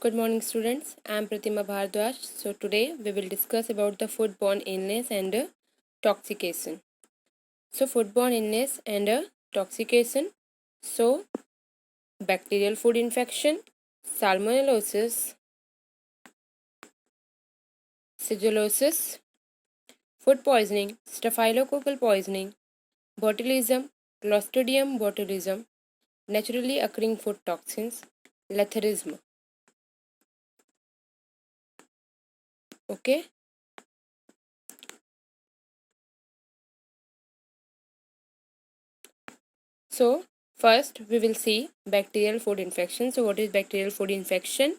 Good morning, students. I am Pratima Bhardwaj. So today we will discuss about the foodborne illness and toxication. So foodborne illness and toxication. So bacterial food infection, salmonellosis, sigilosis, food poisoning, staphylococcal poisoning, botulism, Clostridium botulism, naturally occurring food toxins, letharism. Okay. So first we will see bacterial food infection. So what is bacterial food infection?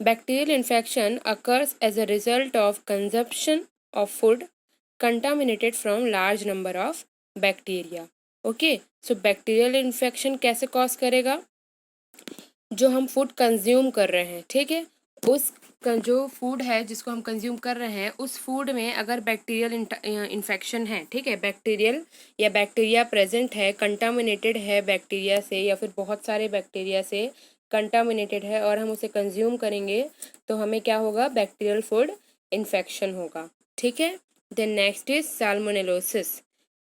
Bacterial infection occurs as a result of consumption of food contaminated from large number of bacteria. Okay so bacterial infection कैसे cause करेगा? जो हम food consume कर रहे हैं, ठीक है, उस जो फूड है जिसको हम कंज्यूम कर रहे हैं उस फूड में अगर बैक्टीरियल इन्फेक्शन है, ठीक है, बैक्टीरियल या बैक्टीरिया प्रेजेंट है, कंटामिनेटेड है बैक्टीरिया से या फिर बहुत सारे बैक्टीरिया से कंटामिनेटेड है और हम उसे कंज्यूम करेंगे तो हमें क्या होगा? बैक्टीरियल फूड इन्फेक्शन होगा, ठीक है. Then next is salmonellosis.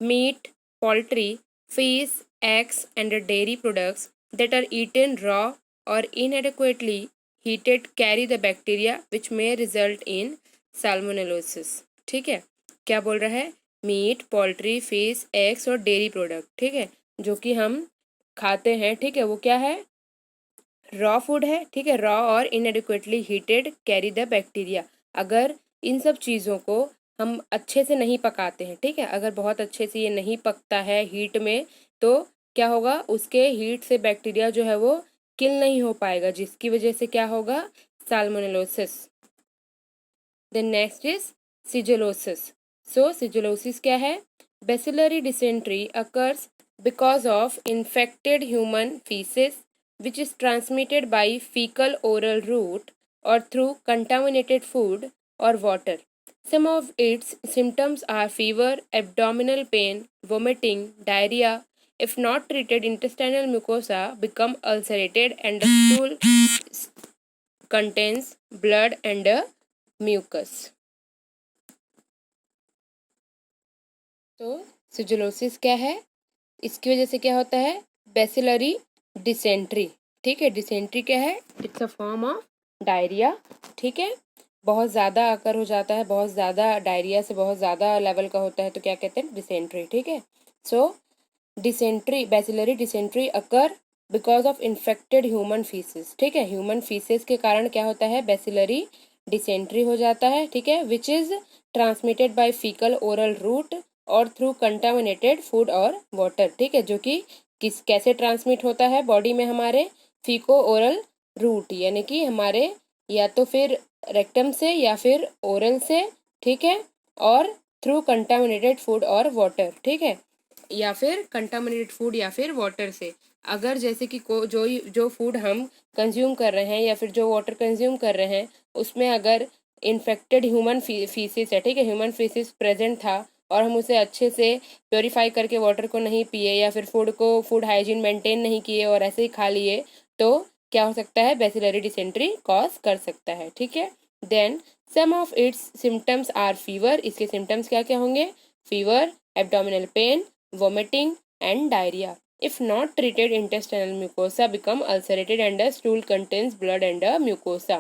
Meat, poultry, fish, eggs and dairy products that are eaten raw or inadequately heated carry the bacteria which may result in salmonellosis. ठीक है, क्या बोल रहा है? मीट, पोल्ट्री, फिश, एग्स और डेयरी प्रोडक्ट, ठीक है, जो कि हम खाते हैं, ठीक है, वो क्या है? रॉ फूड है, ठीक है, रॉ और इनएडिक्वेटली हीटेड कैरी द बैक्टीरिया. अगर इन सब चीज़ों को हम अच्छे से नहीं पकाते हैं, ठीक है, अगर बहुत अच्छे से ये नहीं पकता है हीट में, तो क्या होगा? उसके हीट से बैक्टीरिया जो है वो किल नहीं हो पाएगा, जिसकी वजह से क्या होगा? Salmonellosis. Then next is shigellosis. So shigellosis क्या है? Bacillary dysentery occurs because of infected human faeces which is transmitted by fecal oral route or through contaminated food or water. Some of its symptoms are fever, abdominal pain, vomiting, diarrhea. If not treated, intestinal mucosa become ulcerated and the stool contains blood and mucus. तो सिजिलोसिस क्या है? इसकी वजह से क्या होता है? Bacillary dysentery, ठीक है, डिसेंट्री क्या है? It's a form of diarrhoea, ठीक है, बहुत ज़्यादा आकर हो जाता है, बहुत ज़्यादा डायरिया से बहुत ज़्यादा लेवल का होता है तो क्या कहते हैं? डिसेंट्री, ठीक है. So dysentery, bacillary dysentery occur because of infected human faeces, ठीक है, ह्यूमन फीसेस के कारण क्या होता है? बेसिलरी डिसेंट्री हो जाता है, ठीक है, which is transmitted by faecal oral route और थ्रू कंटामिनेटेड फूड और वाटर, ठीक है, जो कि कैसे ट्रांसमिट होता है बॉडी में? हमारे फीको ओरल रूट, यानी कि हमारे या तो फिर रेक्टम से या फिर ओरल से, ठीक है, और थ्रू कंटामिनेटेड फूड और वाटर, ठीक है, या फिर कंटामिनेटेड फूड या फिर वाटर से. अगर जैसे कि जो फूड हम कंज्यूम कर रहे हैं या फिर जो वाटर कंज्यूम कर रहे हैं उसमें अगर इन्फेक्टेड ह्यूमन फीसिस है, ठीक है, ह्यूमन फीसिस प्रेजेंट था और हम उसे अच्छे से प्योरीफाई करके वाटर को नहीं पिए या फिर फूड हाइजीन मेंटेन नहीं किए और ऐसे ही खा लिए तो क्या हो सकता है? बेसिलरी डिसेंट्री कॉज कर सकता है, ठीक है. Then some of its symptoms are fever. इसके सिम्टम्स क्या क्या होंगे? Fever, abdominal pain, vomiting and diarrhoea. If not treated, intestinal mucosa become ulcerated and the stool contains blood and mucosa.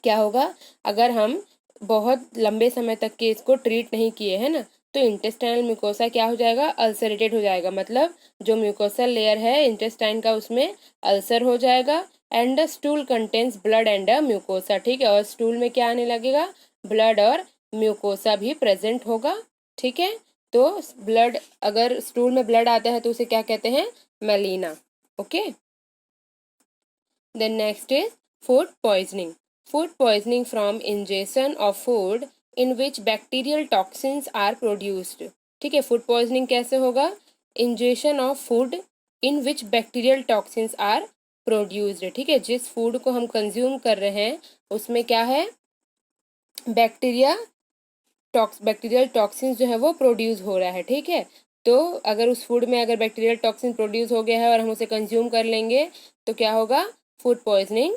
क्या होगा? अगर हम बहुत लंबे समय तक के इसको ट्रीट नहीं किए हैं ना तो इंटेस्टाइनल म्यूकोसा क्या हो जाएगा? अल्सरेटेड हो जाएगा. मतलब जो म्यूकोसल लेयर है इंटेस्टाइन का उसमें अल्सर हो जाएगा. And the stool contains blood and mucosa, ठीक है, और स्टूल में क्या आने लगेगा? ब्लड और म्यूकोसा भी प्रेजेंट होगा, ठीक है. तो ब्लड, अगर स्टूल में ब्लड आता है तो उसे क्या कहते हैं? Melaena. Okay. Then next is food poisoning. Food poisoning from ingestion of food in which bacterial toxins are produced. ठीक है, फूड पॉइजनिंग कैसे होगा? Ingestion of food in which bacterial toxins are produced, ठीक है, जिस फूड को हम consume कर रहे हैं उसमें क्या है? बैक्टीरियल टॉक्सिन्स जो है वो प्रोड्यूस हो रहा है, ठीक है. तो अगर उस फूड में अगर बैक्टीरियल टॉक्सिन प्रोड्यूस हो गया है और हम उसे कंज्यूम कर लेंगे तो क्या होगा? फूड पॉइजनिंग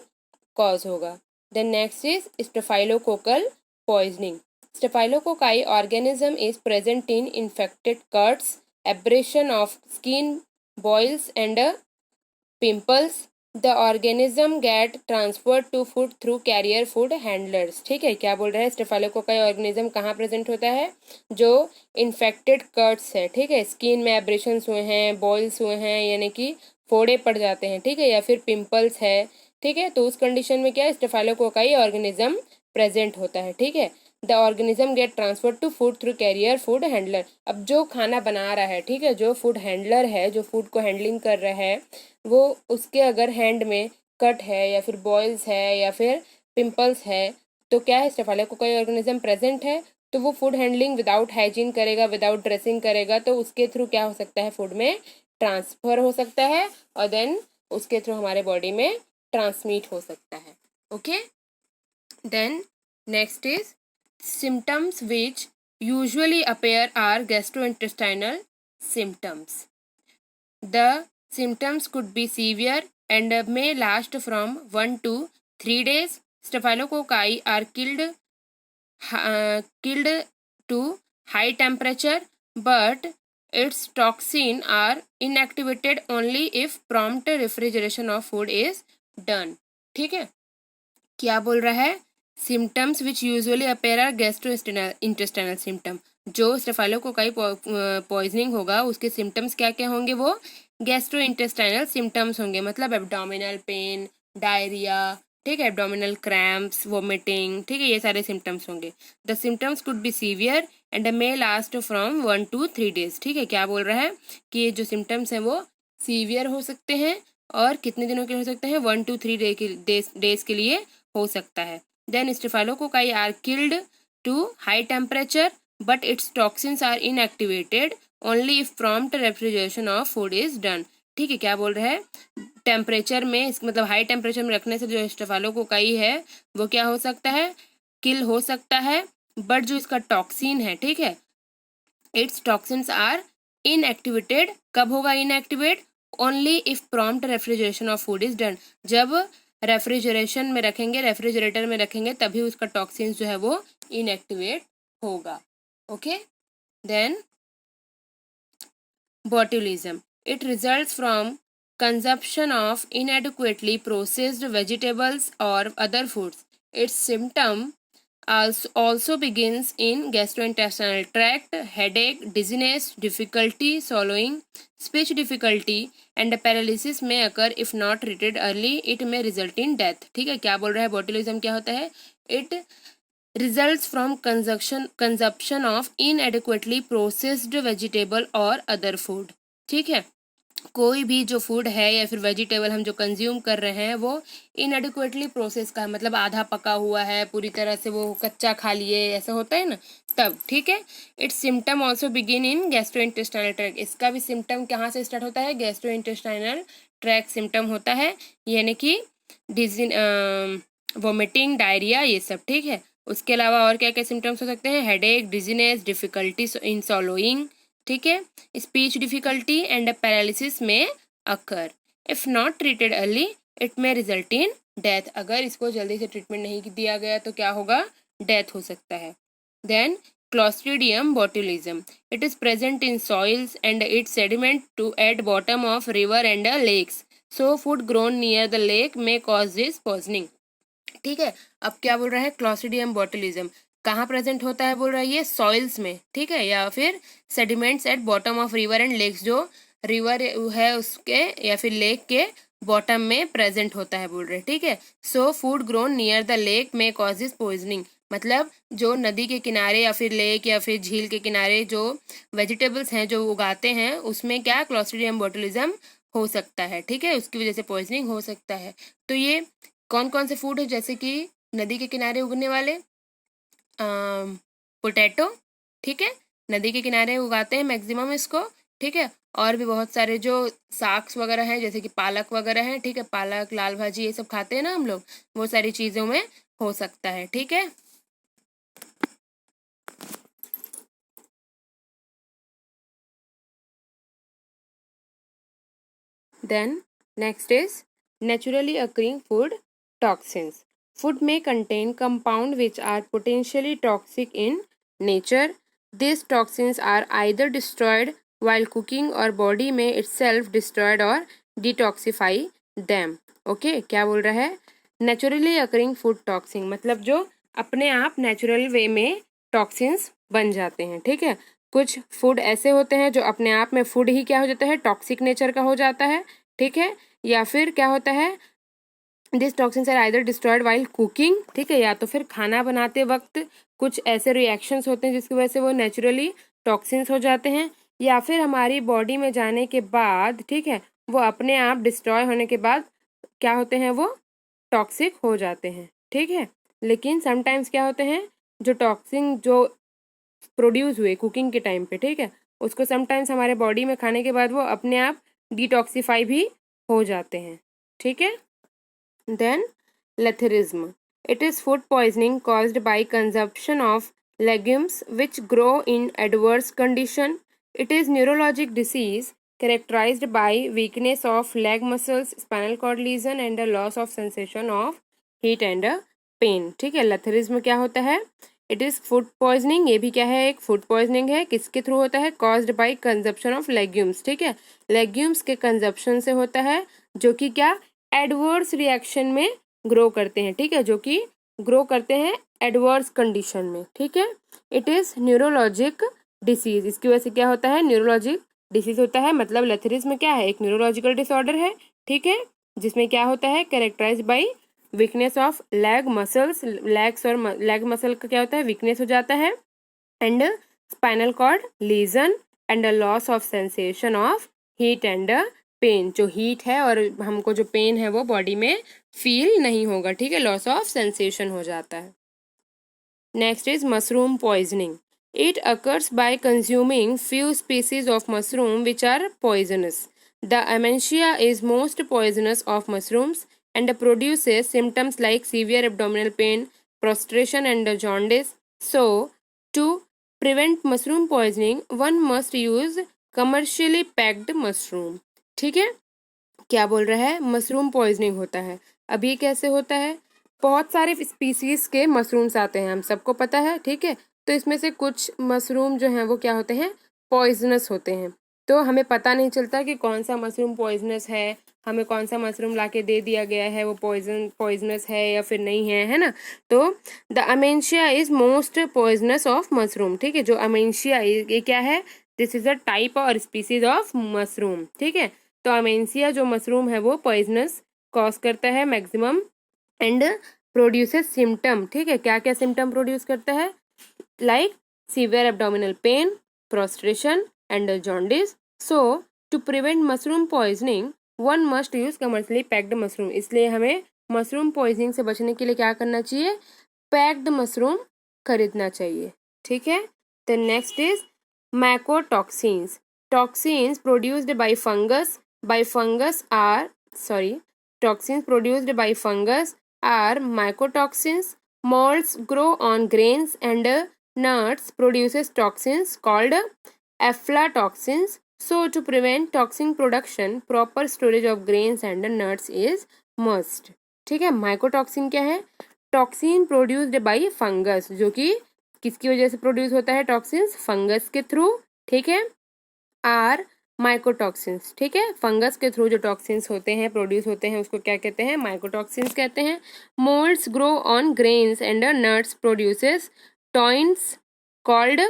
कॉज होगा। Then next is staphylococcal poisoning. Staphylococci organism is present in infected cuts, abrasion of skin, boils and pimples. The organism get transferred to food through carrier food handlers। ठीक है, क्या बोल रहा है, staphylococci organism कहाँ present होता है, जो इन्फेक्टेड कट्स है, ठीक है, स्किन में एब्रेशंस हुए हैं, बॉयल्स हुए हैं यानी कि फोड़े पड़ जाते हैं, ठीक है, या फिर पिंपल्स है, ठीक है, तो उस कंडीशन में क्या है, स्टेफाइलोकोकाई ऑर्गेनिज्म प्रेजेंट होता है। ठीक है, the organism get transfer to food through carrier food handler. अब जो खाना बना रहा है, ठीक है, जो फूड हैंडलर है, जो फूड को हैंडलिंग कर रहा है, वो उसके अगर हैंड में कट है या फिर बॉयल्स है या फिर पिंपल्स है, तो क्या है, स्टेफाइलोकोकाई ऑर्गेनिज्म प्रेजेंट है, तो वो फूड हैंडलिंग विदाउट हाइजीन करेगा, विदाउट ड्रेसिंग करेगा, तो उसके थ्रू क्या हो सकता है, फूड में ट्रांसफर हो सकता है और देन उसके थ्रू हमारे बॉडी में ट्रांसमिट हो सकता है। Okay, then next is symptoms which usually appear are gastrointestinal symptoms. The symptoms could be severe and may last from 1 to 3 days. Staphylococci are killed to high temperature, but its toxin are inactivated only if prompt refrigeration of food is done। ठीक है, क्या बोल रहा है, symptoms which usually appear are gastro intestinal symptom. जो staphylococci poisoning होगा उसके symptoms क्या क्या होंगे, वो गैस्ट्रो इंटेस्टाइनल सिम्टम्स होंगे, मतलब एब्डोमिनल पेन, डायरिया, ठीक है, एब्डोमिनल क्रैम्प्स, वोमिटिंग, ठीक है, ये सारे सिम्टम्स होंगे। The symptoms could be severe and may last from 1 to 3 days। ठीक है, क्या बोल रहा है कि ये जो सिम्टम्स हैं वो सीवियर हो सकते हैं और कितने दिनों के हो सकते हैं, 1 to 3 डेज के लिए हो सकता है। Then staphylococci are killed to high temperature but its toxins are inactivated only if prompt refrigeration of food is done. ठीक है, क्या बोल रहा है, टेम्परेचर में मतलब हाई टेम्परेचर में रखने से जो स्टेफाइलोकोकाई है वो क्या हो सकता है, किल हो सकता है, बट जो इसका टॉक्सिन है, ठीक है, इट्स टॉक्सिन्स आर इनएक्टिवेटेड। कब होगा inactivate, only if prompt refrigeration of food is done. जब रेफ्रिजरेशन में रखेंगे, रेफ्रिजरेटर में रखेंगे, तभी उसका टॉक्सिन्स जो है वो इनएक्टिवेट होगा। Okay, then botulism, it results from consumption of inadequately processed vegetables or other foods. Its symptom also begins in gastrointestinal tract, headache, dizziness, difficulty swallowing, speech difficulty and paralysis may occur if not treated early. It may result in death। ठीक है, क्या बोल रहा है, botulism क्या होता है, it results from consumption of inadequately processed vegetable or other food। ठीक है, कोई भी जो फूड है या फिर वेजिटेबल हम जो कंज्यूम कर रहे हैं वो इनएडिक्वेटली प्रोसेस का है, मतलब आधा पका हुआ है, पूरी तरह से वो कच्चा खा लिए, ऐसा होता है ना, तब। ठीक है, it's symptom also begin in gastrointestinal tract. इसका भी सिम्टम कहाँ से स्टार्ट होता है, गैस्ट्रोइंटेस्टाइनल ट्रैक्ट सिम्टम होता है, यानी कि वोमिटिंग, डायरिया, ये सब। ठीक है, उसके अलावा और क्या क्या सिम्टम्स हो सकते हैं, headache, dizziness, difficulty in swallowing, ठीक है, speech difficulty and paralysis may occur. If not treated early it may result in death. अगर इसको जल्दी से ट्रीटमेंट नहीं दिया गया तो क्या होगा, डेथ हो सकता है। Then clostridium botulism, it is present in soils and it sediment to at bottom of river and lakes, so food grown near the lake में कॉज दिस पॉइजनिंग। ठीक है, अब क्या बोल रहा है, क्लोस्ट्रीडियम बोटुलिज्म कहाँ प्रेजेंट होता है, बोल रहा है ये सॉइल्स में, ठीक है, या फिर sediments at bottom of river and lakes, जो रिवर है उसके या फिर लेक के बॉटम में प्रेजेंट होता है, बोल रहे। ठीक है, सो food grown near the lake में कॉजेज पॉइजनिंग, मतलब जो नदी के किनारे या फिर लेक या फिर झील के किनारे जो वेजिटेबल्स हैं जो उगाते हैं उसमें क्या क्लोस्ट्रीडियम बोटुलिज्म हो सकता है। ठीक है, उसकी वजह से पॉइजनिंग हो सकता है। तो ये कौन कौन से फूड है, जैसे कि नदी के किनारे उगने वाले पोटैटो, ठीक है, नदी के किनारे उगाते हैं मैक्सिमम इसको। ठीक है, और भी बहुत सारे जो साग्स वगैरह हैं जैसे कि पालक वगैरह हैं, ठीक है, पालक, लाल भाजी, ये सब खाते हैं ना हम लोग, वो सारी चीज़ों में हो सकता है। ठीक है, then next is naturally occurring food toxins. Food may contain compounds which are potentially toxic in nature. These toxins are either destroyed while cooking or body may itself destroyed or detoxify them. Okay, क्या बोल रहा है? Naturally occurring food toxin मतलब जो अपने आप natural way में toxins बन जाते हैं, ठीक है। कुछ फूड ऐसे होते हैं जो अपने आप में फूड ही क्या हो जाता है, टॉक्सिक नेचर का हो जाता है, ठीक है। या फिर क्या होता है, this toxins are either destroyed while cooking, ठीक है, या तो फिर खाना बनाते वक्त कुछ ऐसे रिएक्शंस होते हैं जिसकी वजह से वो नेचुरली टॉक्सिन्स हो जाते हैं, या फिर हमारी बॉडी में जाने के बाद, ठीक है, वो अपने आप डिस्ट्रॉय होने के बाद क्या होते हैं, वो टॉक्सिक हो जाते हैं, ठीक है। लेकिन समटाइम्स क्या होते हैं, जो टॉक्सिन जो प्रोड्यूस हुए कुकिंग के टाइम पे, ठीक है, उसको समटाइम्स हमारे बॉडी में खाने के बाद वो अपने आप डिटॉक्सिफाई भी हो जाते हैं, ठीक है। Then lethargism. It is food poisoning caused by consumption of legumes which grow in adverse condition. It is neurologic disease characterized by weakness of leg muscles, spinal cord lesion and a loss of sensation of heat and pain. ठीक है, lethargism क्या होता है, it is food poisoning, ये भी क्या है, एक फूड पॉइजनिंग है। किसके थ्रू होता है, caused by consumption of legumes, ठीक है, लेग्यूम्स के कंजप्शन से होता है, जो कि क्या एडवर्स रिएक्शन में ग्रो करते हैं, ठीक है, जो कि ग्रो करते हैं एडवर्स कंडीशन में, ठीक है। इट इज न्यूरोलॉजिक डिसीज, इसकी वजह से क्या होता है, न्यूरोलॉजिक डिसीज होता है, मतलब लेथरिज्म क्या है, एक न्यूरोलॉजिकल डिसऑर्डर है, ठीक है, जिसमें क्या होता है, characterize by weakness of leg muscles, legs और लेग मसल का क्या होता है, वीकनेस हो जाता है, and spinal cord lesion and loss of sensation of heat and pain, जो हीट है और हमको जो पेन है वो बॉडी में फील नहीं होगा, ठीक है, लॉस ऑफ सेंसेशन हो जाता है। Next is mushroom poisoning. It occurs by consuming few species of mushroom which are poisonous. The amanita is most poisonous of mushrooms and produces symptoms like severe abdominal pain, prostration and jaundice. So, to prevent mushroom poisoning, one must use commercially packed mushroom. ठीक है, क्या बोल रहा है, mushroom poisoning होता है। अब ये कैसे होता है, बहुत सारे स्पीसीज के मशरूम्स आते हैं, हम सबको पता है, ठीक है, तो इसमें से कुछ मशरूम जो हैं वो क्या होते हैं, पॉइजनस होते हैं, तो हमें पता नहीं चलता कि कौन सा मशरूम पॉइजनस है, हमें कौन सा मशरूम लाके दे दिया गया है वो पॉइजनस है या फिर नहीं है, है ना। तो the amanita is most poisonous of mushroom, ठीक है, जो अमेंशिया ये क्या है, दिस इज अ टाइप और स्पीसीज ऑफ मशरूम, ठीक है। तो अमेंशिया जो मशरूम है वो पॉइजनस कॉज करता है मैक्सिमम एंड प्रोड्यूसेस सिम्टम, ठीक है, क्या क्या सिम्टम प्रोड्यूस करता है, like severe abdominal pain, prostration and jaundice. So to prevent mushroom poisoning one must use commercially packed mushroom, इसलिए हमें मशरूम पॉइजनिंग से बचने के लिए क्या करना चाहिए, पैक्ड मशरूम खरीदना चाहिए, ठीक है। The next is mycotoxins. Toxins produced by fungus are mycotoxins. Molds grow on grains and nuts produces toxins called aflatoxins. So to prevent toxin production, proper storage of grains and nuts is must. ठीक है, mycotoxin क्या है, toxin produced by fungus, जो कि किसकी वजह से produce होता है, टॉक्सिन्स फंगस के थ्रू, ठीक है, आर माइकोटॉक्सिन्स, ठीक है, फंगस के थ्रू जो टॉक्सिन्स होते हैं प्रोड्यूस होते हैं उसको क्या कहते हैं, माइकोटॉक्सिन्स कहते हैं। Moulds grow on grains and nuts produces toxins called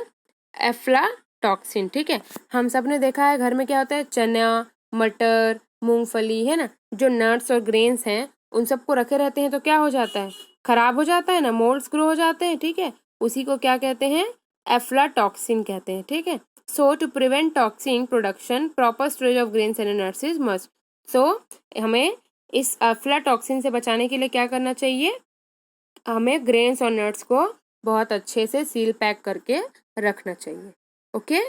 aflatoxin, ठीक है, हम सब ने देखा है घर में क्या होता है, चना, मटर, मूंगफली, है ना, जो नट्स और ग्रेन्स हैं उन सबको रखे रहते हैं तो क्या हो जाता है, खराब हो जाता है ना, मोल्ड्स ग्रो हो जाते हैं, ठीक है, उसी को क्या कहते हैं, एफ्लाटॉक्सिन कहते हैं, ठीक है। So to prevent toxin production, proper storage of grains and nuts is must. So हमें इस अफ्लाटॉक्सिन से बचाने के लिए क्या करना चाहिए, हमें ग्रेन्स और नट्स को बहुत अच्छे से सील पैक करके रखना चाहिए, okay.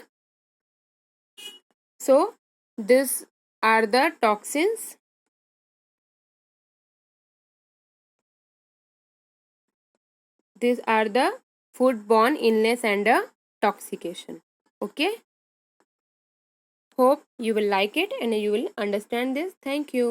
So this are the toxins, these are the foodborne illness and toxication. Okay, hope you will like it and you will understand this. Thank you.